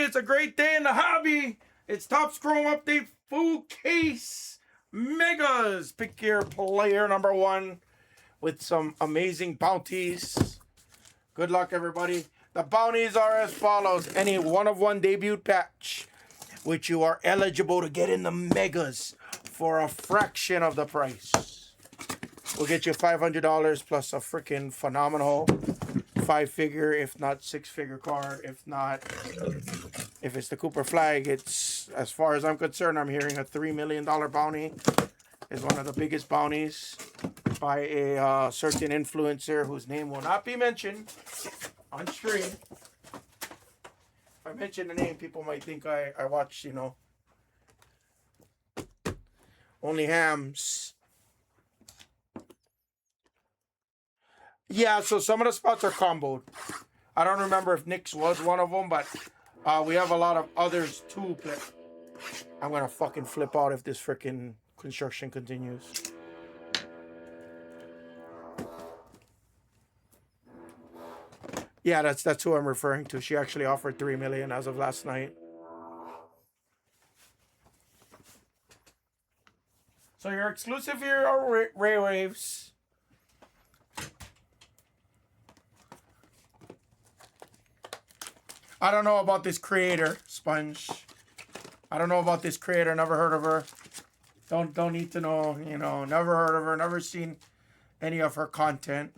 it's a great day in the hobby. It's Topps Chrome Update full case megas. Pick your player number one with some amazing bounties. Good luck, everybody. The bounties are as follows. Any one-of-one debut patch, which you are eligible to get in the megas for a fraction of the price. We'll get you $500 plus a freaking phenomenal 5-figure, if not 6-figure card. If not, if it's the Cooper flag, it's, as far as I'm concerned, I'm hearing a $3 million bounty. Is one of the biggest bounties by a certain influencer whose name will not be mentioned on stream. If I mention the name, people might think I watch, you know, only hams. Yeah, so some of the spots are comboed. I don't remember if Nick's was one of them, but we have a lot of others too. I'm going to fucking flip out if this freaking construction continues. Yeah, that's who I'm referring to. She actually offered $3 million as of last night. So your exclusive here are Ray Waves. I don't know about this creator, Sponge. I don't know about this creator. Never heard of her. Don't need to know. You know, never heard of her. Never seen any of her content.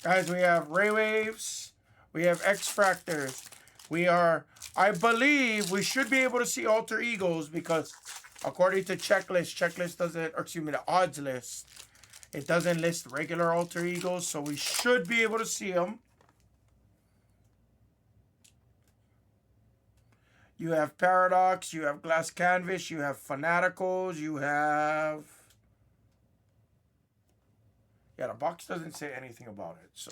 Guys, we have Ray Waves, we have X-Fractors, we are, I believe we should be able to see Alter Egos because according to Checklist doesn't, or excuse me, the odds list, it doesn't list regular Alter Egos, so we should be able to see them. You have Paradox, you have Glass Canvas, you have Fanaticals, you have... Yeah, the box doesn't say anything about it, so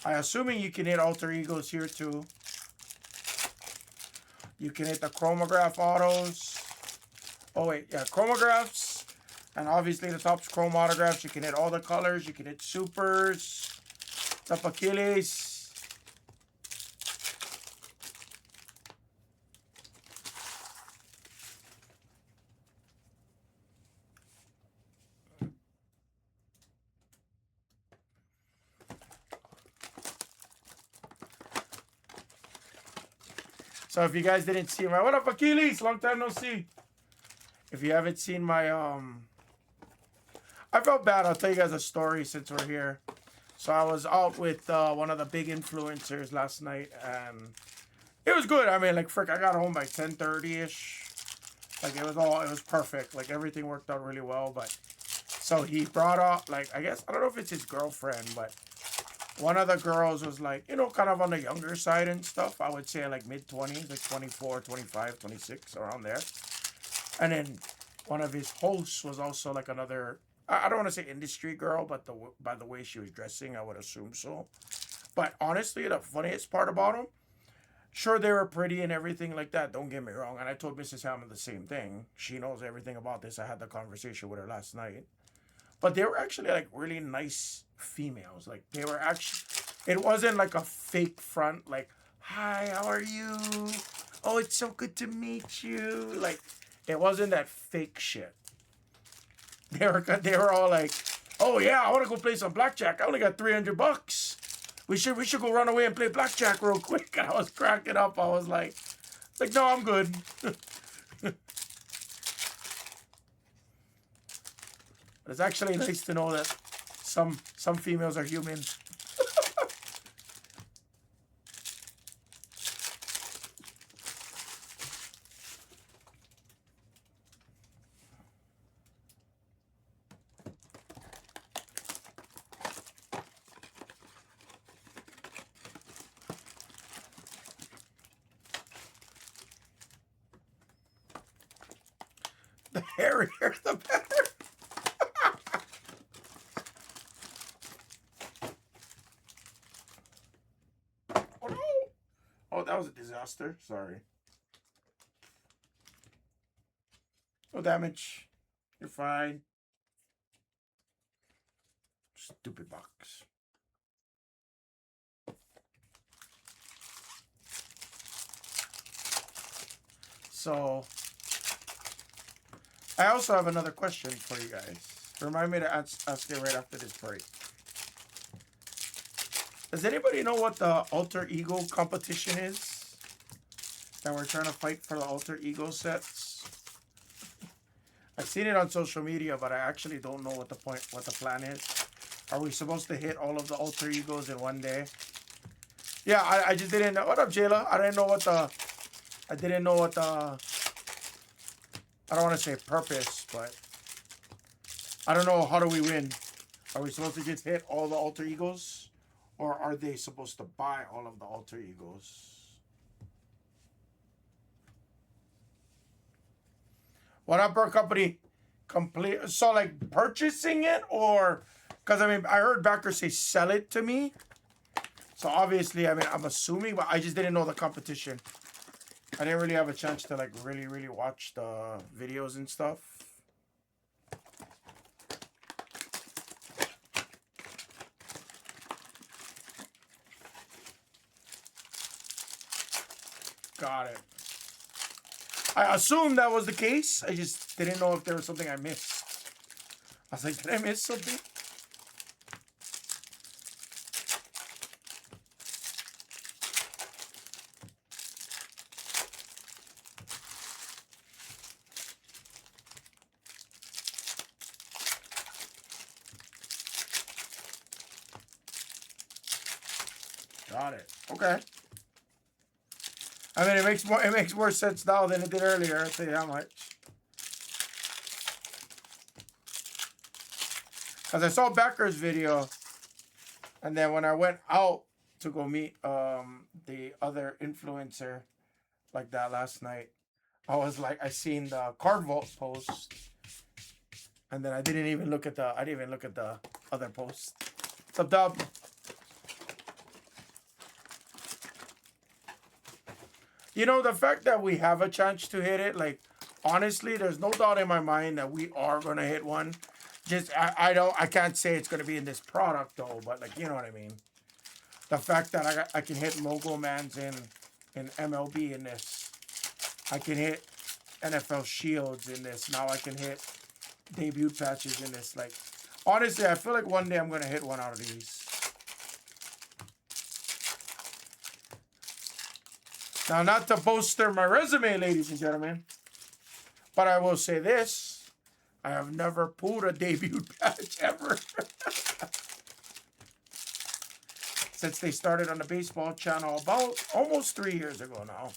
I'm assuming you can hit Alter Egos here too. You can hit the Chromograph autos. Oh wait, yeah, Chromographs, and obviously the Topps Chrome autographs. You can hit all the colors. You can hit Supers, the Achilles. So if you guys didn't see my, what up Achilles, long time no see. If you haven't seen my, I felt bad, I'll tell you guys a story since we're here. So I was out with one of the big influencers last night and it was good. I mean, like, frick, I got home by 10:30-ish. Like, it was perfect. Like, everything worked out really well, but, so he brought up, like, I guess, I don't know if it's his girlfriend, but one of the girls was like, you know, kind of on the younger side and stuff. I would say like mid-20s, like 24, 25, 26, around there. And then one of his hosts was also like another, I don't want to say industry girl, but by the way she was dressing, I would assume so. But honestly, the funniest part about them, sure, they were pretty and everything like that, don't get me wrong. And I told Mrs. Hammond the same thing. She knows everything about this. I had the conversation with her last night. But they were actually like really nice females. Like they were actually, it wasn't like a fake front, like, hi, how are you? Oh, it's so good to meet you. Like, it wasn't that fake shit. They were all like, oh yeah, I want to go play some blackjack. I only got $300. We should go run away and play blackjack real quick. And I was cracking up. I was like, no, I'm good. It's actually nice to know that some females are human. The hairier, the better. Oh, that was a disaster. Sorry. No damage. You're fine. Stupid box. So, I also have another question for you guys. Remind me to ask it right after this break. Does anybody know what the alter ego competition is? That we're trying to fight for the alter ego sets? I've seen it on social media, but I actually don't know what the plan is. Are we supposed to hit all of the alter egos in one day? Yeah, I just didn't know. What up, Jayla? I didn't know what the... I don't want to say purpose, but... I don't know, how do we win? Are we supposed to just hit all the alter egos? Or are they supposed to buy all of the alter egos? What up, our company? Complete. So, like, purchasing it, or... Because, I mean, I heard backers say sell it to me. So, obviously, I mean, I'm assuming, but I just didn't know the competition. I didn't really have a chance to, like, really watch the videos and stuff. Got it. I assumed that was the case. I just didn't know if there was something I missed. I was like, did I miss something? Got it. Okay. I mean, it makes more sense now than it did earlier. I'll tell you how much. Because I saw Becker's video, and then when I went out to go meet the other influencer like that last night, I was like, I seen the card vault post, and then I didn't even look at the other post. What's up, Dub? You know, the fact that we have a chance to hit it, like, honestly, there's no doubt in my mind that we are going to hit one. Just, I can't say it's going to be in this product, though, but, like, you know what I mean? The fact that I can hit Logo Mans in MLB in this. I can hit NFL Shields in this. Now I can hit debut patches in this. Like, honestly, I feel like one day I'm going to hit one out of these. Now, not to bolster my resume, ladies and gentlemen, but I will say this. I have never pulled a debut patch ever. Since they started on the baseball channel about almost 3 years ago now.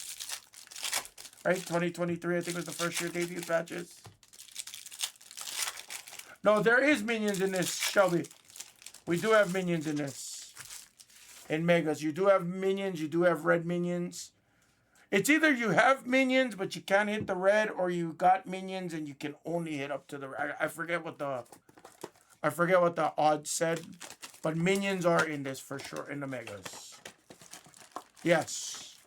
Right? 2023, I think, was the first year debut patches. No, there is minions in this, Shelby. We do have minions in this. In Megas. You do have minions. You do have red minions. It's either you have minions, but you can't hit the red, or you got minions and you can only hit up to the red. I forget what the odds said, but minions are in this for sure, in the Megas. Yes.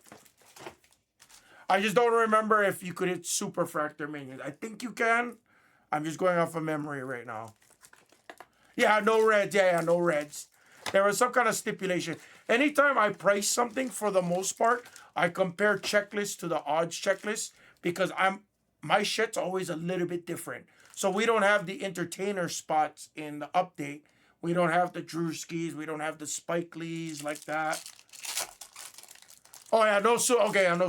I just don't remember if you could hit Super Fractor minions. I think you can. I'm just going off of memory right now. Yeah, no reds. Yeah, no reds. There was some kind of stipulation. Anytime I price something, for the most part, I compare checklists to the odds checklist, because my shit's always a little bit different. So we don't have the entertainer spots in the update. We don't have the Drewskis. We don't have the Spike Lees like that. Oh yeah, no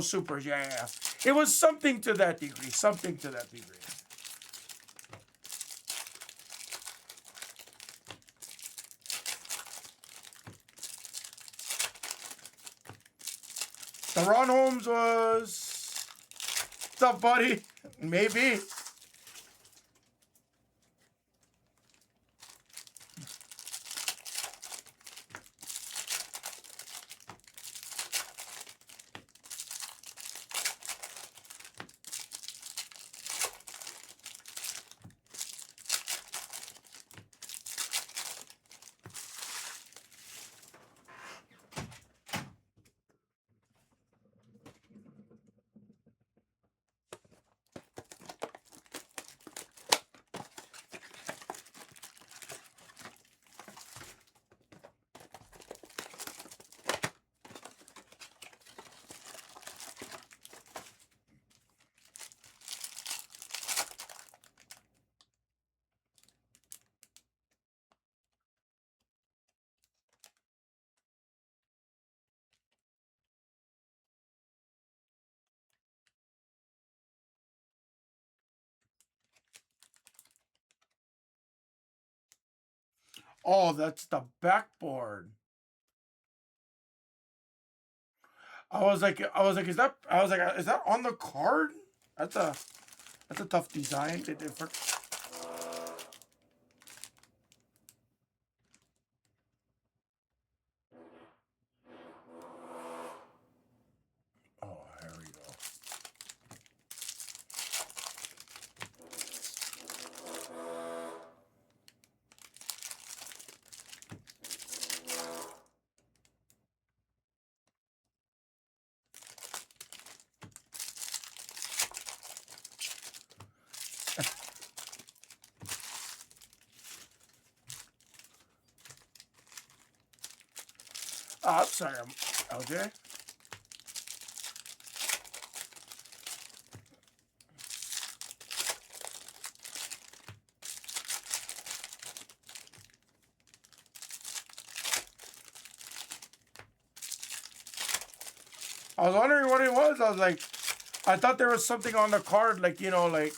supers. Yeah. It was something to that degree. Something to that degree. The Ron Holmes was... What's up, buddy? Maybe. Oh, that's the backboard. Is that on the card? That's a tough design. Oh, here we go. Oh, I'm sorry, LJ. I was wondering what it was. I was like, I thought there was something on the card, like, like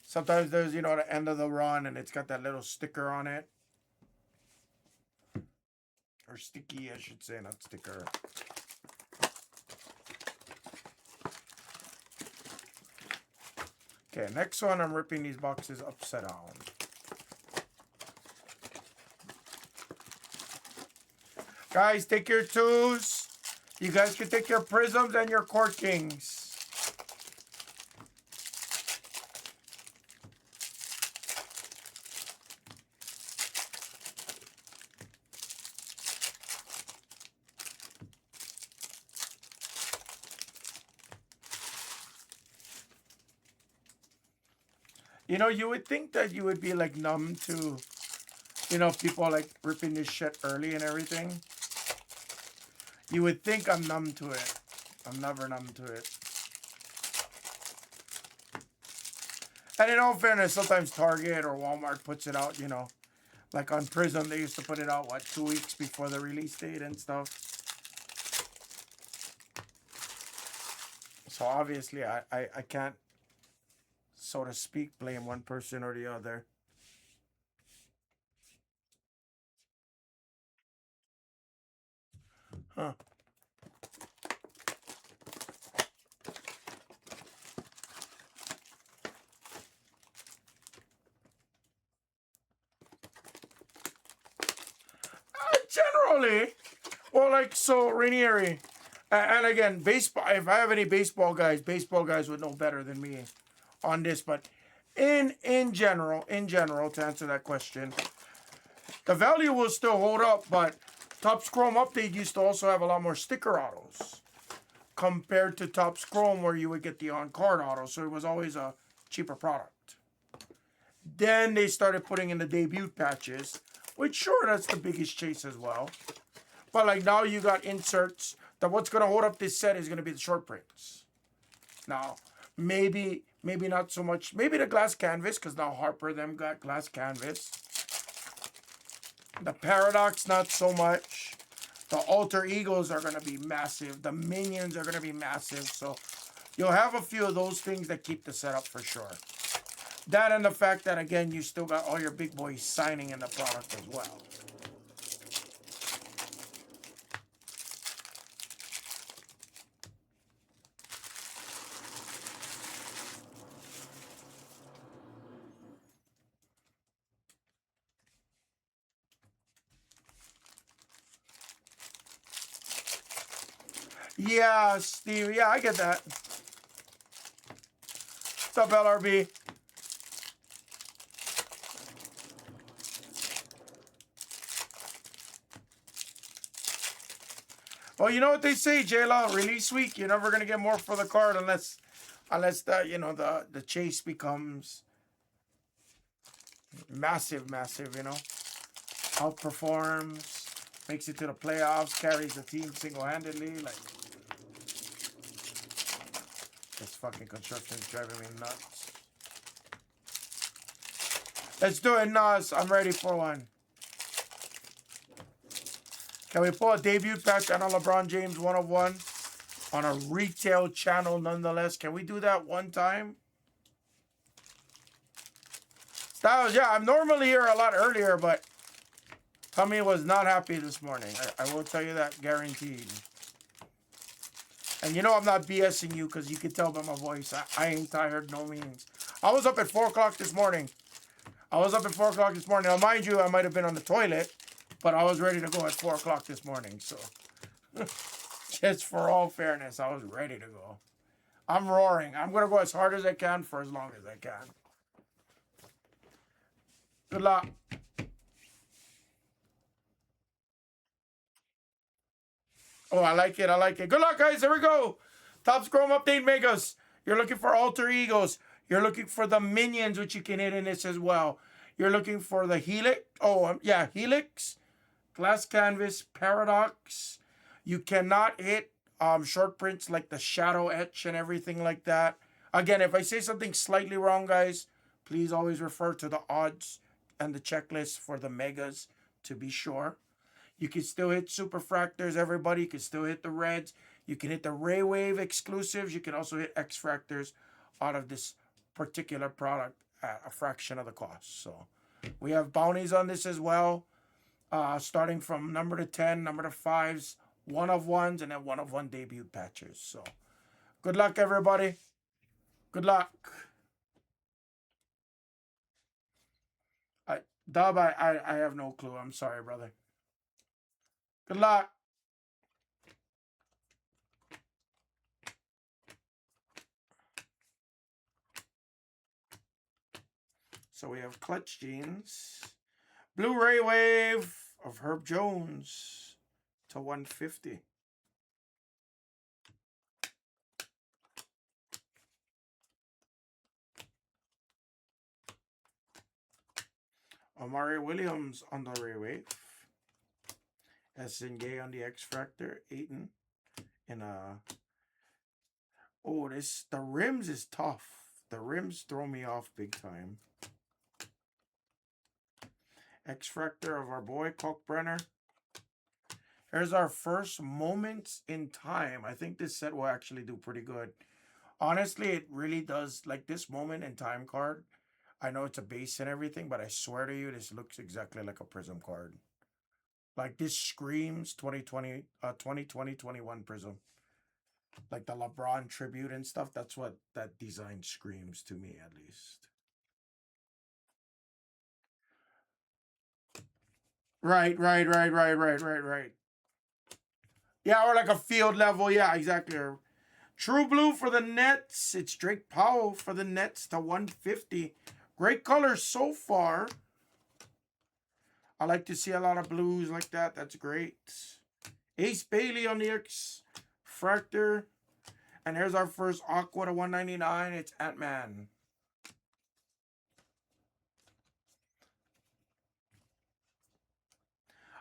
sometimes there's, the end of the run and it's got that little sticker on it. Or sticky, I should say, not sticker. Okay, next one, I'm ripping these boxes upside down. Guys, take your twos. You guys can take your prisms and your court kings. You would think that you would be like numb to, people like ripping this shit early and everything. You would think I'm numb to it. I'm never numb to it. And in all fairness, sometimes Target or Walmart puts it out, like on Prism, they used to put it out, 2 weeks before the release date and stuff. So obviously, I can't, so to speak, blame one person or the other. Huh. Generally, well, like, so, Rainieri, and again, baseball, if I have any baseball guys would know better than me on this, but in general, to answer that question, the value will still hold up, but Topps Chrome Update used to also have a lot more sticker autos compared to Topps Chrome, where you would get the on-card auto, so it was always a cheaper product. Then they started putting in the debut patches, which, sure, that's the biggest chase as well. But like now you got inserts that what's going to hold up this set is going to be the short prints. Now, maybe not so much. Maybe the glass canvas, because now Harper them got glass canvas. The Paradox, not so much. The Alter Egos are going to be massive. The Minions are going to be massive. So you'll have a few of those things that keep the setup for sure. That and the fact that, again, you still got all your big boys signing in the product as well. Yeah, Steve. Yeah, I get that. What's up, LRB? Well, you know what they say, J-Law, release week, you're never gonna get more for the card unless the the chase becomes massive, outperforms, makes it to the playoffs, carries the team single-handedly. Like, this fucking construction's driving me nuts. Let's do it, Nas. I'm ready for one. Can we pull a debut patch on a LeBron James 101 on a retail channel nonetheless? Can we do that one time? Styles, yeah, I'm normally here a lot earlier, but Tummy was not happy this morning. I will tell you that, guaranteed. And you know I'm not BSing you because you can tell by my voice. I ain't tired, no means. I was up at 4 o'clock this morning. Now, mind you, I might have been on the toilet, but I was ready to go at 4 o'clock this morning. So, just for all fairness, I was ready to go. I'm roaring. I'm going to go as hard as I can for as long as I can. Good luck. Oh, I like it. Good luck, guys. Here we go. Topps Chrome Update Megas. You're looking for alter egos. You're looking for the minions, which you can hit in this as well. You're looking for the Helix. Oh, yeah, Helix. Glass Canvas. Paradox. You cannot hit short prints like the Shadow Etch and everything like that. Again, if I say something slightly wrong, guys, please always refer to the odds and the checklist for the Megas to be sure. You can still hit Superfractors, everybody. You can still hit the Reds. You can hit the Ray Wave exclusives. You can also hit X-Fractors out of this particular product at a fraction of the cost. So we have bounties on this as well, starting from number to 10, number to 5s, 1 of 1s, and then 1 of 1 debut patches. So good luck, everybody. Good luck. Dub, I have no clue. I'm sorry, brother. Good luck. So we have Clutch Jeans. Blu-ray Wave of Herb Jones to 150. Amari Williams on the Ray Wave. Gay on the X-Fractor. Aiton in a... Oh, the rims is tough. The rims throw me off big time. X-Fractor of our boy, Kalkbrenner. Here's our first moments in time. I think this set will actually do pretty good. Honestly, it really does. Like this moment in time card, I know it's a base and everything, but I swear to you, this looks exactly like a Prism card. Like this screams 2020-21 Prism. Like the LeBron tribute and stuff. That's what that design screams to me, at least. Right. Yeah, or like a field level. Yeah, exactly. True Blue for the Nets. It's Drake Powell for the Nets to 150. Great colors so far. I like to see a lot of blues like that. That's great. Ace Bailey on the X-Fractor. And here's our first Aqua to 199. It's Ant-Man.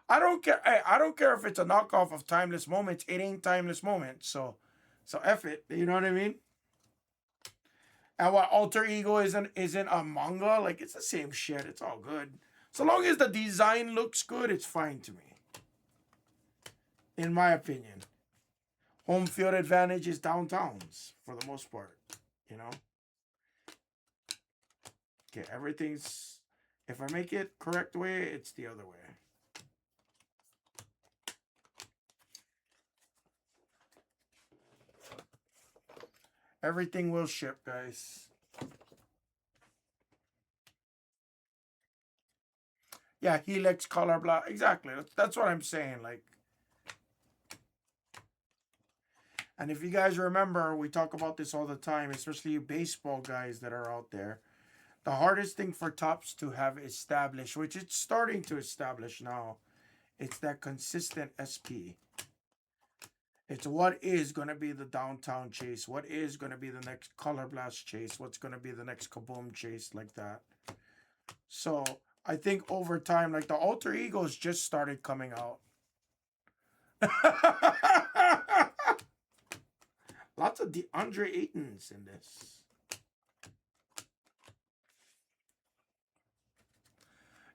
I don't care. Hey, I don't care if it's a knockoff of Timeless Moments. It ain't Timeless Moments. So F it. You know what I mean? And what Alter Ego isn't a manga. Like it's the same shit. It's all good. So long as the design looks good, it's fine to me. In my opinion. Home field advantage is downtowns for the most part. You know? Okay, everything's... If I make it correct way, it's the other way. Everything will ship, guys. Yeah, Helix, color, blah. Exactly. That's what I'm saying. Like, and if you guys remember, we talk about this all the time, especially you baseball guys that are out there. The hardest thing for Topps to have established, which it's starting to establish now, it's that consistent SP. It's what is going to be the downtown chase. What is going to be the next Color Blast chase. What's going to be the next Kaboom chase like that. So I think over time, like the Alter Egos just started coming out. Lots of DeAndre Aytons in this.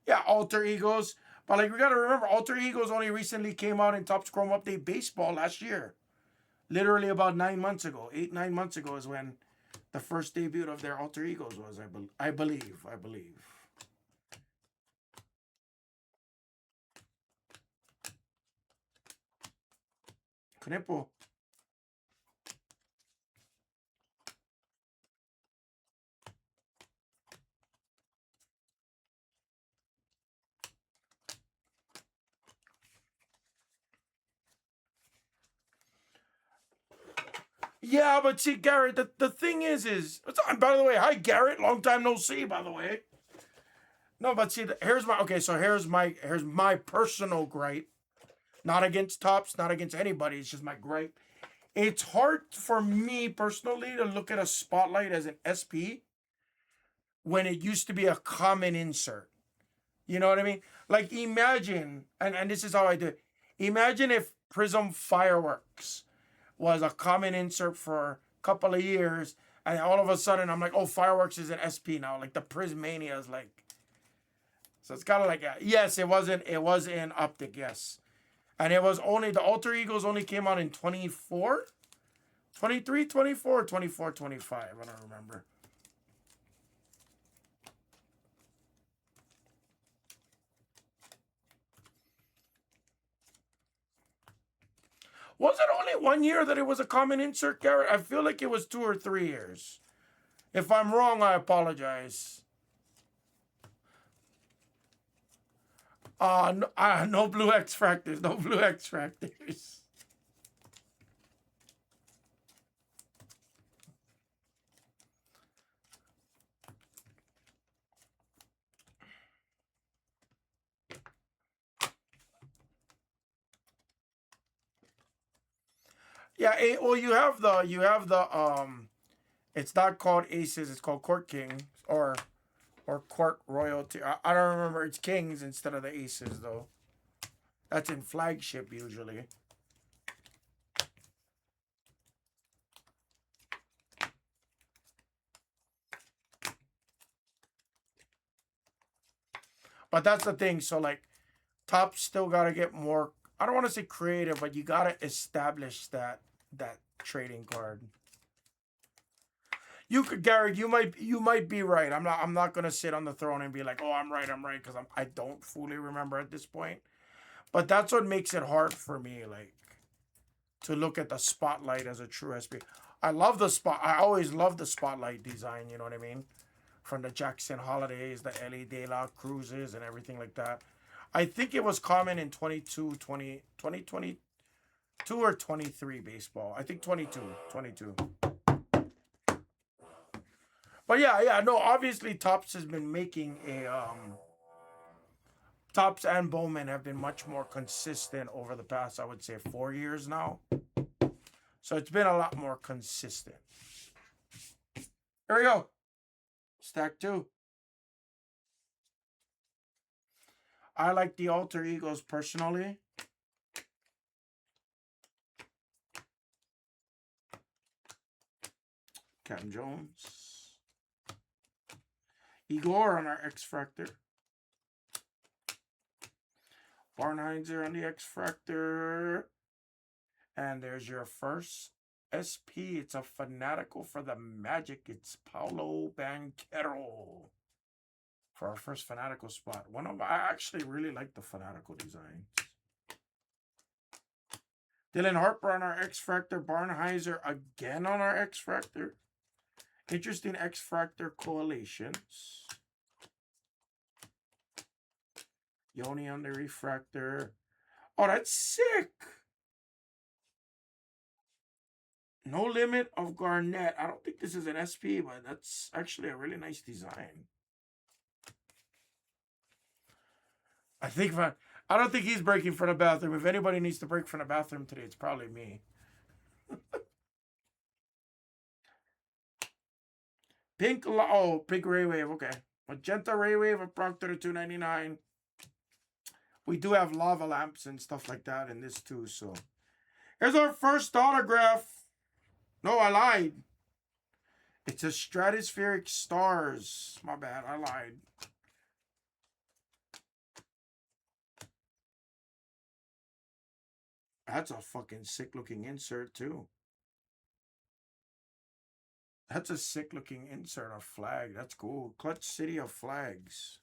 Yeah, Alter Egos. But like we got to remember, Alter Egos only recently came out in Topps Chrome Update Baseball last year. Literally about 9 months ago. 8-9 months ago is when the first debut of their Alter Egos was, I believe. Knipple. Yeah, but see, Garrett, the thing is, by the way, hi, Garrett, long time no see, by the way. No, but see, here's my, okay, so here's my personal gripe. Not against Tops, not against anybody, it's just my gripe. It's hard for me personally to look at a Spotlight as an SP when it used to be a common insert. You know what I mean? Like imagine, and this is how I do it. Imagine if Prism Fireworks was a common insert for a couple of years, and all of a sudden I'm like, oh, Fireworks is an SP now. Like the Prismania is like, so it's kind of like, yes, it was in Optic, yes. And it was only, the Alter Egos only came out in 24, 23, 24, 24, 25. I don't remember. Was it only 1 year that it was a common insert, Garrett? I feel like it was 2 or 3 years. If I'm wrong, I apologize. No blue X Fractors. No blue X Fractors. Yeah, well, you have the it's not called Aces, it's called Court Kings or Court Royalty. I don't remember. It's Kings instead of the Aces though. That's in flagship usually. But that's the thing. So like, Top still gotta get more. I don't want to say creative, but you gotta establish that trading card. You could, Garrett. You might be right. I'm not gonna sit on the throne and be like, oh, I'm right, because I don't fully remember at this point. But that's what makes it hard for me, like, to look at the Spotlight as a true SP. I love the spot. I always love the Spotlight design. You know what I mean? From the Jackson Holidays, the Ellie De La Cruises, and everything like that. I think it was common in 2022 or 23 baseball. I think 22. 22. But yeah, no, obviously Tops has been making a Tops and Bowman have been much more consistent over the past, I would say, 4 years now. So it's been a lot more consistent. Here we go. Stack 2. I like the Alter Egos personally. Cam Jones. Igor on our X Fractor. Barnheiser on the X Fractor. And there's your first SP. It's a Fanatical for the Magic. It's Paulo Banquero for our first Fanatical spot. I actually really like the Fanatical designs. Dylan Harper on our X Fractor. Barnheiser again on our X Fractor. Interesting X Fractor coalitions. Yoni on the Refractor. Oh, that's sick. No Limit of Garnett. I don't think this is an SP, but that's actually a really nice design. I don't think he's breaking from the bathroom. If anybody needs to break from the bathroom today, it's probably me. Pink Ray Wave, okay. Magenta Ray Wave of Proctor 299. We do have lava lamps and stuff like that in this too, so. Here's our first autograph. No, I lied. It's a Stratospheric Stars. My bad, I lied. That's a fucking sick looking insert too. That's a sick looking insert of flag. That's cool. Clutch City of Flags.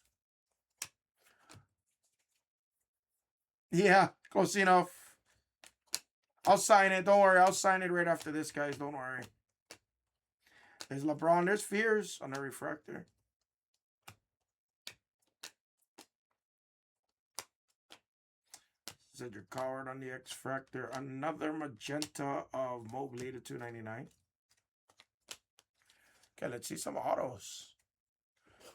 Yeah, close enough. I'll sign it. Don't worry. I'll sign it right after this, guys. Don't worry. There's LeBron. There's Fears on the refractor. Cedric Coward on the X-Fractor. Another magenta of Mobley to 299. Okay, let's see some autos.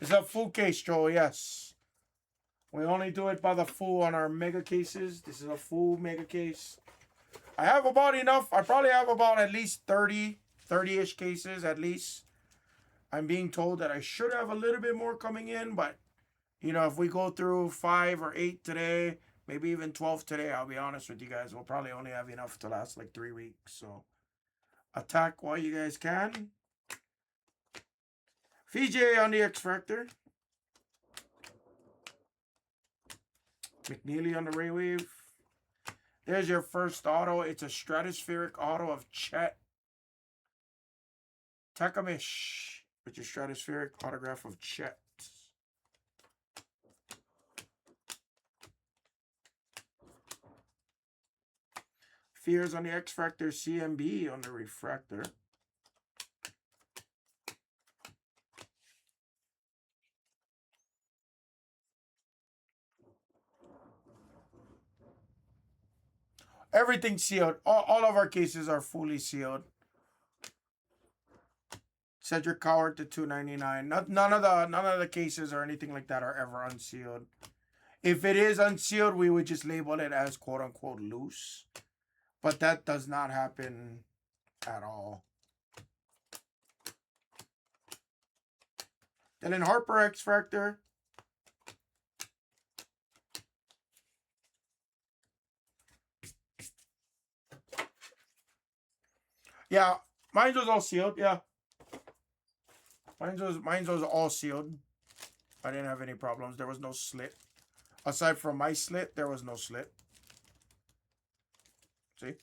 It's a full case, Joe. Yes. We only do it by the full on our mega cases. This is a full mega case. I have about enough. I probably have about at least 30-ish cases at least. I'm being told that I should have a little bit more coming in, but, you know, if we go through 5 or 8 today, maybe even 12 today, I'll be honest with you guys, we'll probably only have enough to last like 3 weeks. So, attack while you guys can. VJ on the X-Fractor. McNeely on the Ray Wave. There's your first auto. It's a stratospheric auto of Chet Takamish with your stratospheric autograph of Chet. Fears on the X-Fractor, CMB on the refractor. Everything's sealed. All of our cases are fully sealed. Cedric Coward to 299. None of the cases or anything like that are ever unsealed. If it is unsealed, we would just label it as quote unquote loose. But that does not happen at all. Dylan Harper X-Fractor. Yeah, mine was all sealed. Yeah, mine was all sealed. I didn't have any problems. There was no slit. Aside from my slit, there was no slit. See?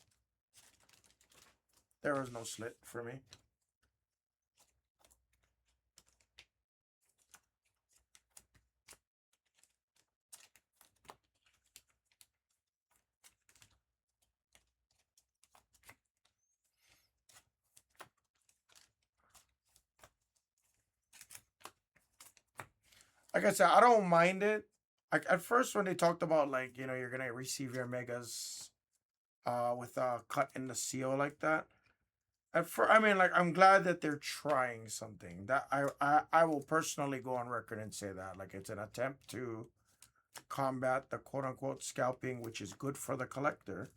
There was no slit for me. Like I said, I don't mind it. Like at first when they talked about like, you know, you're gonna receive your megas with a cut in the seal like that. I mean, like I'm glad that they're trying something. That I will personally go on record and say that. Like it's an attempt to combat the quote unquote scalping, which is good for the collector.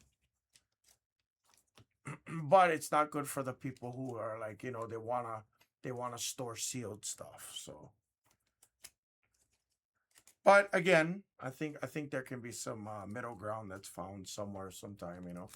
But it's not good for the people who are like, you know, they wanna store sealed stuff. So but again, I think there can be some middle ground that's found somewhere, sometime, you know.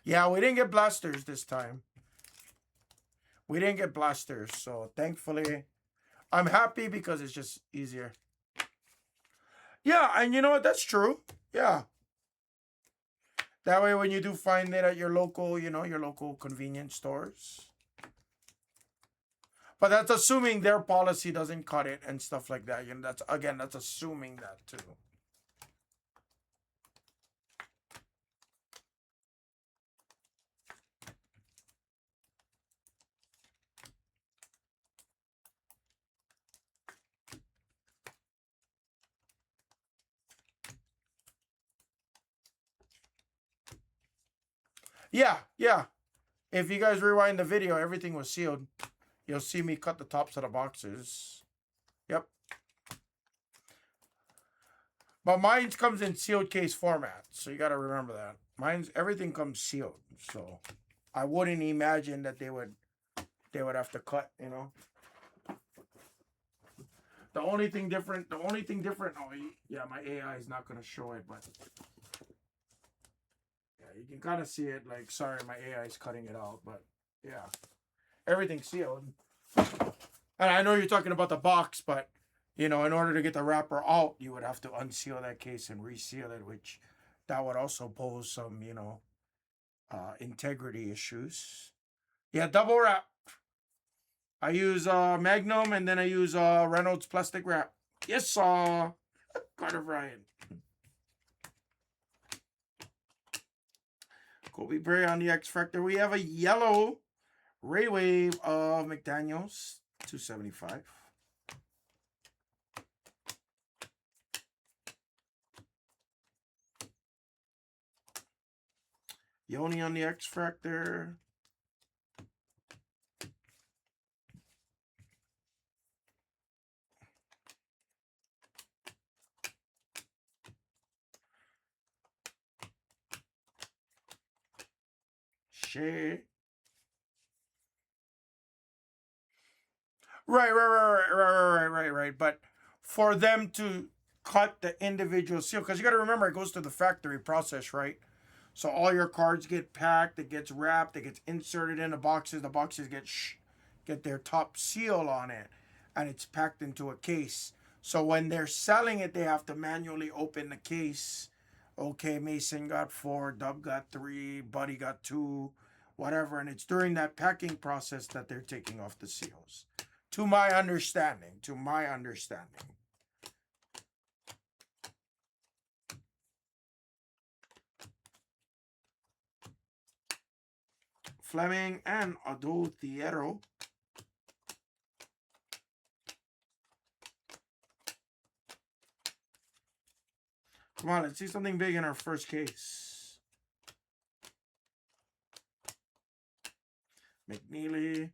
Yeah, we didn't get blasters this time. We didn't get blasters, so thankfully, I'm happy because it's just easier. Yeah, and you know what? That's true. Yeah. That way, when you do find it at your local, you know, your local convenience stores. But that's assuming their policy doesn't cut it and stuff like that. You know, that's assuming that too. Yeah, yeah. If you guys rewind the video, everything was sealed. You'll see me cut the tops of the boxes. Yep. But mine comes in sealed case format, so you got to remember that. Everything comes sealed, so I wouldn't imagine that they would have to cut, you know. The only thing different, oh yeah, my AI is not gonna show it, but yeah, you can kind of see it. Like, sorry, my AI is cutting it out, but yeah, everything's sealed. And I know you're talking about the box, but you know, in order to get the wrapper out, you would have to unseal that case and reseal it, which that would also pose some, you know, integrity issues. Yeah, double wrap. I use Magnum and then I use Reynolds plastic wrap. Yes, Carter Bryant. Kobe Bray on the X Factor. We have a yellow Ray Wave of McDaniels, 275. Yoni on the X Factor. Shea. Right. But for them to cut the individual seal, because you got to remember it goes to the factory process, right? So all your cards get packed, it gets wrapped, it gets inserted in the boxes. The boxes get their top seal on it, and it's packed into a case. So when they're selling it, they have to manually open the case. Okay, Mason got 4, Dub got 3, Buddy got 2, whatever, and it's during that packing process that they're taking off the seals. To my understanding. Fleming and Adolfo. Come on, let's see something big in our first case. McNeely.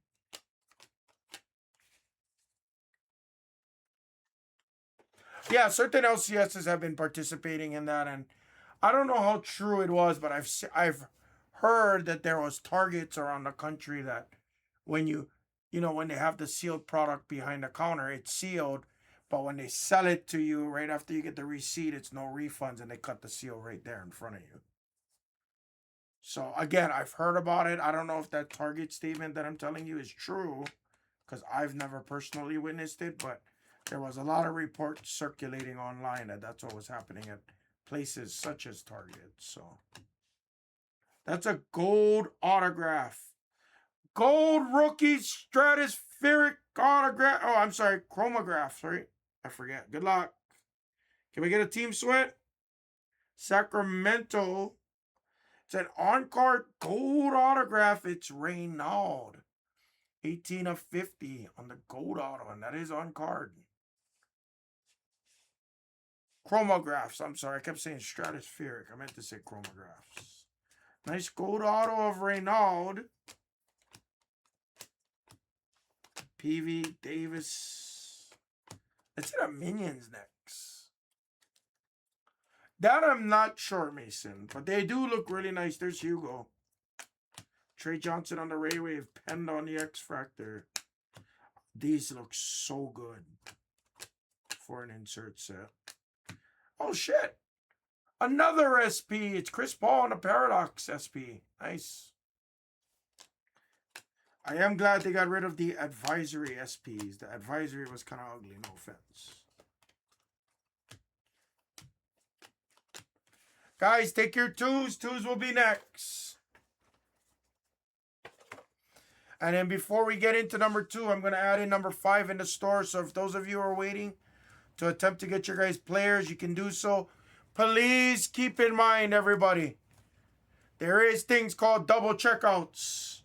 Yeah, certain LCSs have been participating in that, and I don't know how true it was, but I've heard that there was targets around the country that when when they have the sealed product behind the counter, it's sealed, but when they sell it to you right after you get the receipt, it's no refunds, and they cut the seal right there in front of you. So again, I've heard about it. I don't know if that Target statement that I'm telling you is true, because I've never personally witnessed it, but there was a lot of reports circulating online that that's what was happening at places such as Target. So that's a gold autograph. Gold rookie stratospheric autograph. Oh, I'm sorry, chromograph. Sorry, I forget. Good luck. Can we get a team sweat? Sacramento. It's an on-card gold autograph. It's Reynald. 18 of 50 on the gold auto, and that is on card. Chromographs. I'm sorry, I kept saying stratospheric. I meant to say chromographs. Nice gold auto of Reynald. PV Davis. Let's hit a Minions next. That I'm not sure, Mason, but they do look really nice. There's Hugo. Trey Johnson on the Ray Wave, penned on the X Factor. These look so good for an insert set. Oh, shit. Another SP. It's Chris Paul on the Paradox SP. Nice. I am glad they got rid of the advisory SPs. The advisory was kind of ugly, no offense. Guys, take your twos. Twos will be next. And then before we get into number 2, I'm going to add in number 5 in the store. So if those of you are waiting to attempt to get your guys' players, you can do so. Please keep in mind, everybody, there is things called double checkouts.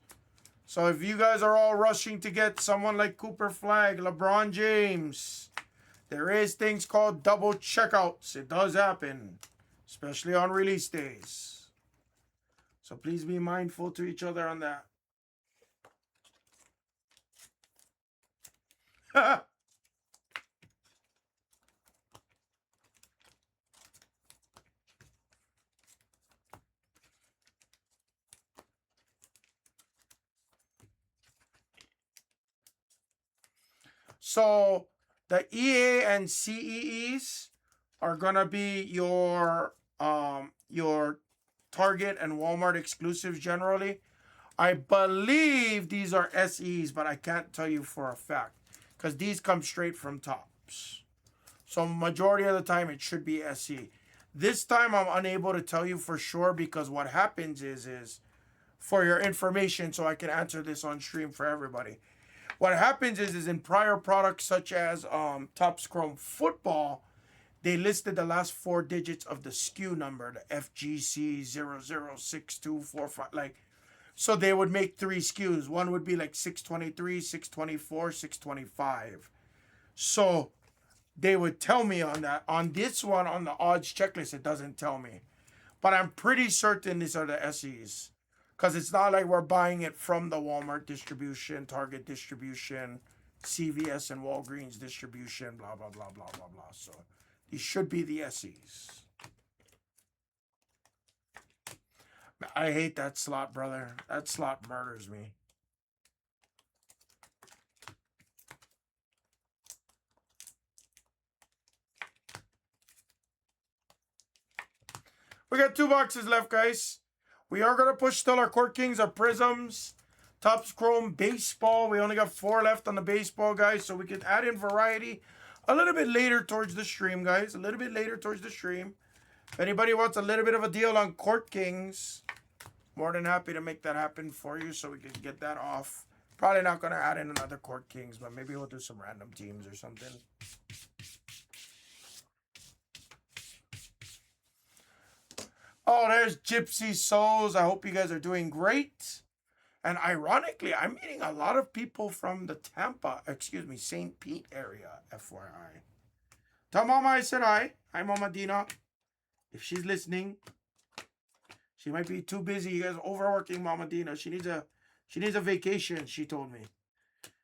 So if you guys are all rushing to get someone like Cooper Flag, LeBron James, there is things called double checkouts. It does happen, especially on release days. So please be mindful to each other on that. So the EA and CEEs are gonna be your Target and Walmart exclusives generally. I believe these are SEs, but I can't tell you for a fact because these come straight from Topps. So majority of the time it should be SE. This time I'm unable to tell you for sure because what happens is for your information so I can answer this on stream for everybody. What happens is in prior products such as Topps Chrome Football, they listed the last 4 digits of the SKU number, the FGC006245. Like, so they would make 3 SKUs. One would be like 623, 624, 625. So they would tell me on that. On this one, on the odds checklist, it doesn't tell me. But I'm pretty certain these are the SEs. Because it's not like we're buying it from the Walmart distribution, Target distribution, CVS and Walgreens distribution, blah, blah, blah, blah, blah, blah. So these should be the SEs. I hate that slot, brother. That slot murders me. We got 2 boxes left, guys. We are going to push still our Court Kings, our Prisms, Topps Chrome Baseball. We only got 4 left on the baseball, guys, so we can add in variety a little bit later towards the stream, guys. A little bit later towards the stream. If anybody wants a little bit of a deal on Court Kings, more than happy to make that happen for you so we can get that off. Probably not going to add in another Court Kings, but maybe we'll do some random teams or something. Oh, there's Gypsy Souls. I hope you guys are doing great. And ironically, I'm meeting a lot of people from the St. Pete area, FYI. Tell Mama I said hi. Hi, Mama Dina. If she's listening, she might be too busy. You guys are overworking Mama Dina. She needs a vacation, she told me.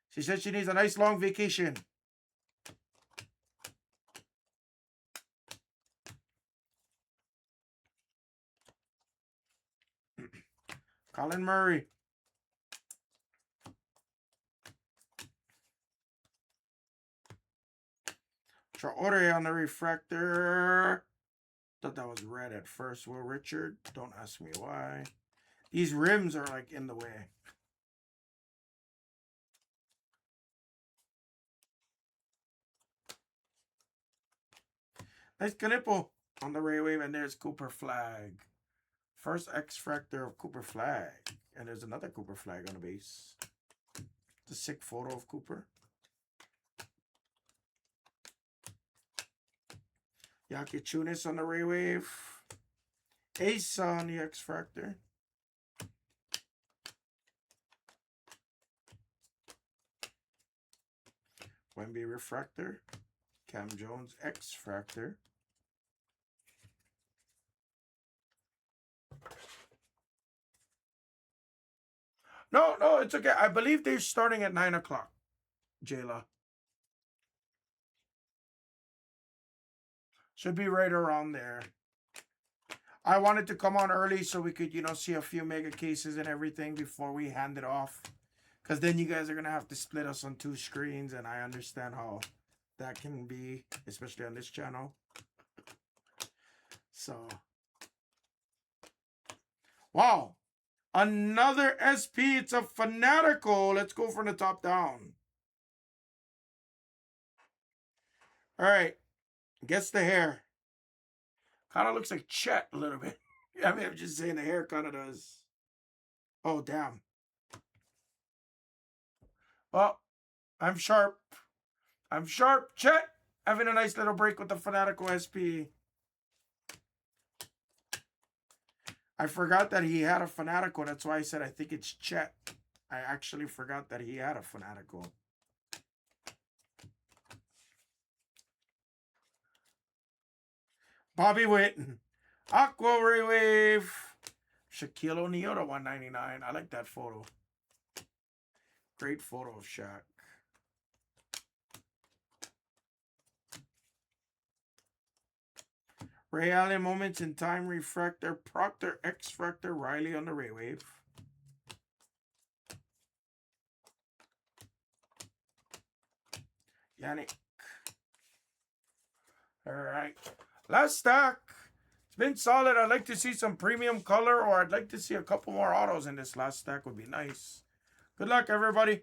She said she needs a nice long vacation. Colin Murray. Traore on the refractor. Thought that was red at first. Will Richard. Don't ask me why. These rims are like in the way. Nice Canipo on the Ray Wave. And there's Cooper Flag. First X-Fractor of Cooper Flag. And there's another Cooper Flag on the base. It's a sick photo of Cooper. Yaki Chunis on the Ray Wave. Ace on the X-Fractor. Wemby Refractor. Cam Jones X-Fractor. No, it's okay. I believe they're starting at 9 o'clock, Jayla. Should be right around there. I wanted to come on early so we could, see a few mega cases and everything before we hand it off. Because then you guys are going to have to split us on 2 screens, and I understand how that can be, especially on this channel. So, wow. Another SP. It's a Fanatical. Let's go from the top down. All right. Guess the hair. Kind of looks like Chet a little bit. I mean, I'm just saying the hair kind of does. Oh, damn. Well, I'm sharp. I'm sharp. Chet having a nice little break with the Fanatical SP. I forgot that he had a Fanatical. That's why I said I think it's Chet. I actually forgot that he had a Fanatical. Bobby Witt. Aqua Ray Wave. Shaquille O'Neal to 199. I like that photo. Great photo of Shaq. Ray Allen Moments in Time Refractor. Proctor X-Fractor. Riley on the Ray Wave. Yannick. All right. Last stack. It's been solid. I'd like to see some premium color, or I'd like to see a couple more autos in this last stack. Would be nice. Good luck, everybody.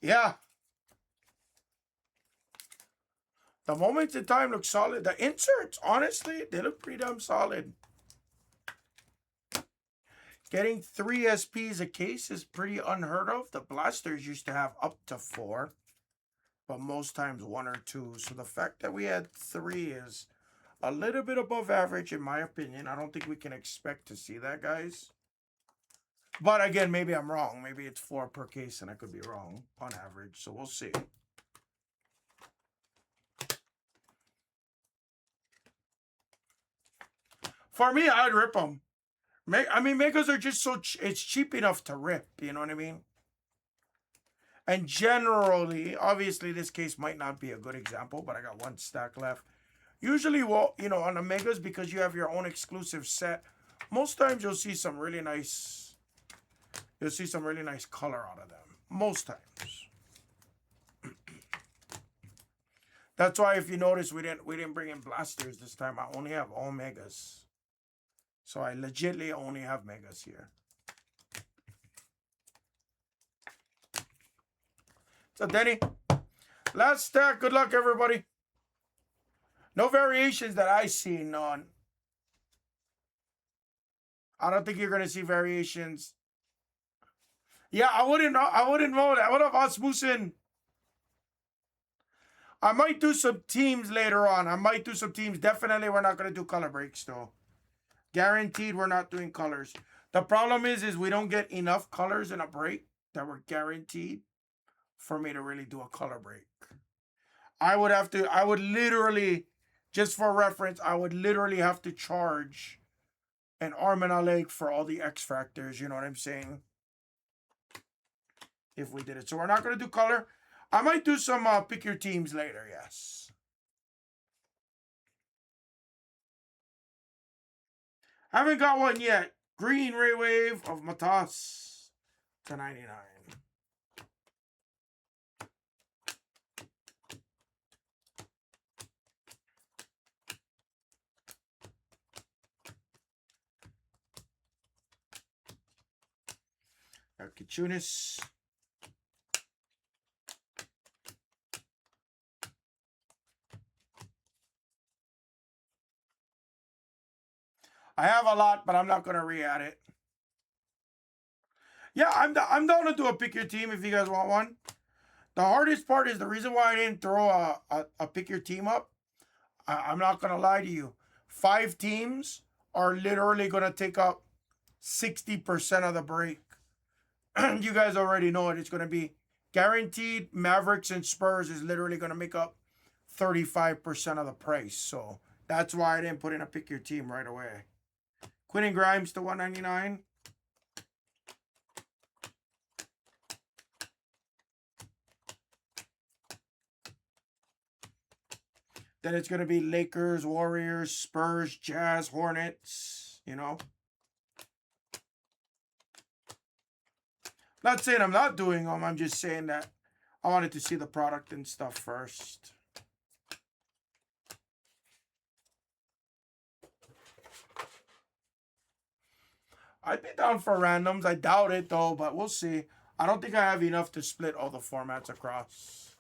Yeah. The moments in time look solid. The inserts, honestly, they look pretty damn solid. Getting 3 SPs a case is pretty unheard of. The blasters used to have up to 4, but most times 1 or 2. So the fact that we had 3 is a little bit above average, in my opinion. I don't think we can expect to see that, guys. But again, maybe I'm wrong. Maybe it's 4 per case, and I could be wrong on average. So we'll see. For me, I'd rip them. I mean, megas are just so it's cheap enough to rip. You know what I mean? And generally, obviously, this case might not be a good example, but I got 1 stack left. Usually, well, you know, on the megas, because you have your own exclusive set, most times you'll see some really nice. You'll see some really nice color out of them. Most times. That's why, if you notice, we didn't bring in blasters this time. I only have all megas. So I legitly only have megas here. So Denny, last stack. Good luck, everybody. No variations that I see. None. I don't think you're gonna see variations. Yeah, I wouldn't know that. What up, Osmussen? I might do some teams later on. Definitely, we're not gonna do color breaks though. Guaranteed, we're not doing colors. The problem is we don't get enough colors in a break that we're guaranteed for me to really do a color break. I would literally, just for reference, I would literally have to charge an arm and a leg for all the X factors. You know what I'm saying? If we did it. So we're not going to do color. I might do some pick your teams later, yes. Haven't got one yet. Green Ray Wave of Matas to 99. Kachunas. I have a lot, but I'm not going to re-add it. Yeah, I'm down to do a pick your team if you guys want one. The hardest part is the reason why I didn't throw a pick your team up. I'm not going to lie to you. 5 teams are literally going to take up 60% of the break. You guys already know it. It's going to be guaranteed. Mavericks and Spurs is literally going to make up 35% of the price. So that's why I didn't put in a pick your team right away. Quinn and Grimes to 199. Then it's going to be Lakers, Warriors, Spurs, Jazz, Hornets, you know. Not saying I'm not doing them. I'm just saying that I wanted to see the product and stuff first. I'd be down for randoms. I doubt it, though, but we'll see. I don't think I have enough to split all the formats across.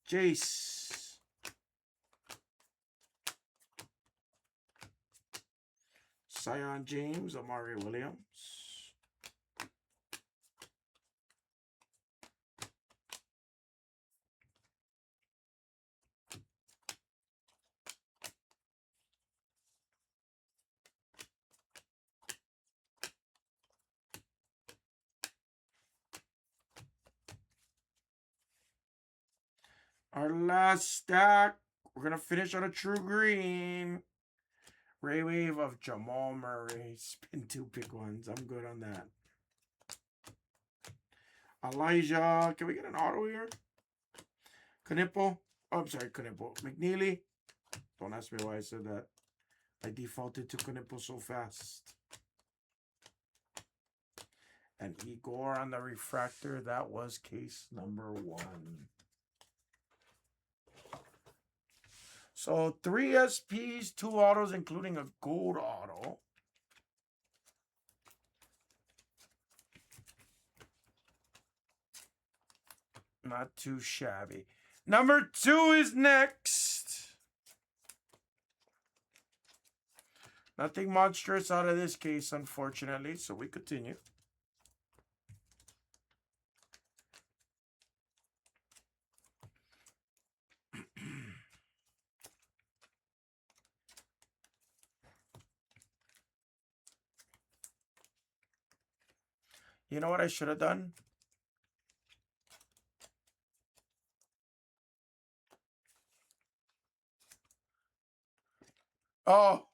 Jace. Zion James, Amari Williams. Our last stack, we're going to finish on a true green. Ray Wave of Jamal Murray. Spin 2 pick ones. I'm good on that. Elijah. Can we get an auto here? Knippel. Oh, I'm sorry, Knippel. McNeely. Don't ask me why I said that. I defaulted to Knippel so fast. And Igor on the refractor. That was case number 1. So 3 SPs, 2 autos, including a gold auto. Not too shabby. Number 2 is next. Nothing monstrous out of this case, unfortunately, so we continue. You know what I should have done? Oh.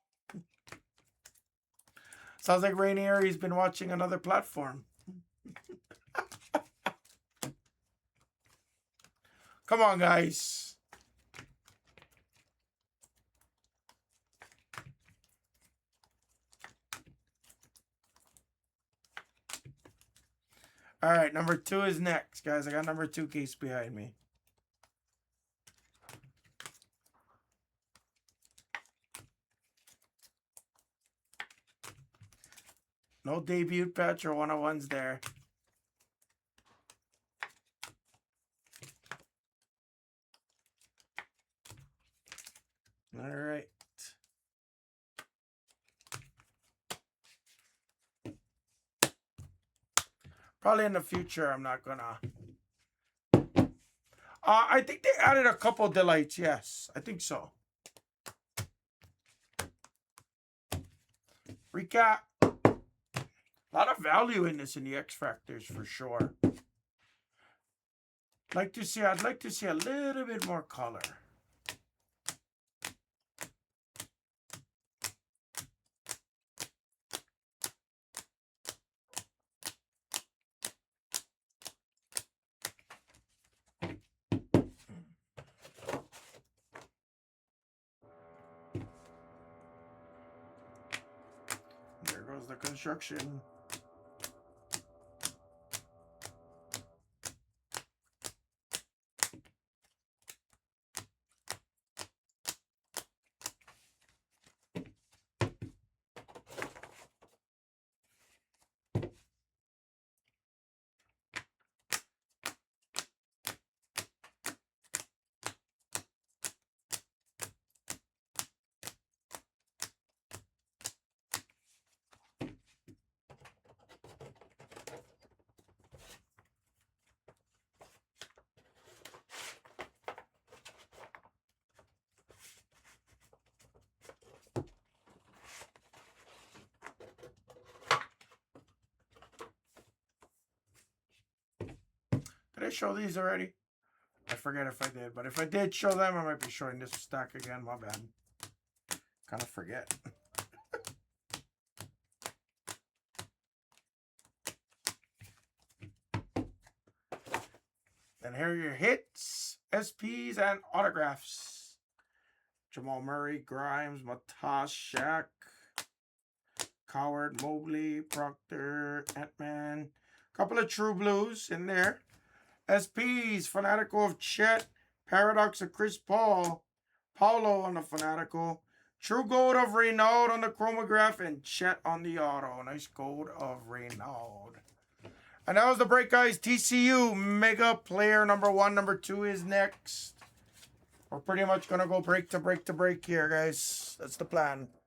Sounds like Rainieri's been watching another platform. Come on, guys. All right, number 2 is next, guys. I got number 2 case behind me. No debut patch or 101s there. All right. Probably in the future, I'm not gonna. I think they added a couple delights. Yes, I think so. Recap. A lot of value in this in the X Factors for sure. I'd like to see a little bit more color. There goes the construction. Did I show these already? I forget if I did, but if I did show them, I might be showing this stack again. My bad. Kind of forget. And here are your hits, SPs, and autographs. Jamal Murray, Grimes, Matas, Shaq, Coward, Mobley, Proctor, Ant-Man. Couple of True Blues in there. SPs, Fanatical of Chet, Paradox of Chris Paul, Paulo on the Fanatical, True Gold of Reynald on the Chromograph, and Chet on the Auto. Nice gold of Reynald. And that was the break, guys. TCU Mega Player number 1. Number 2 is next. We're pretty much going to go break to break to break here, guys. That's the plan.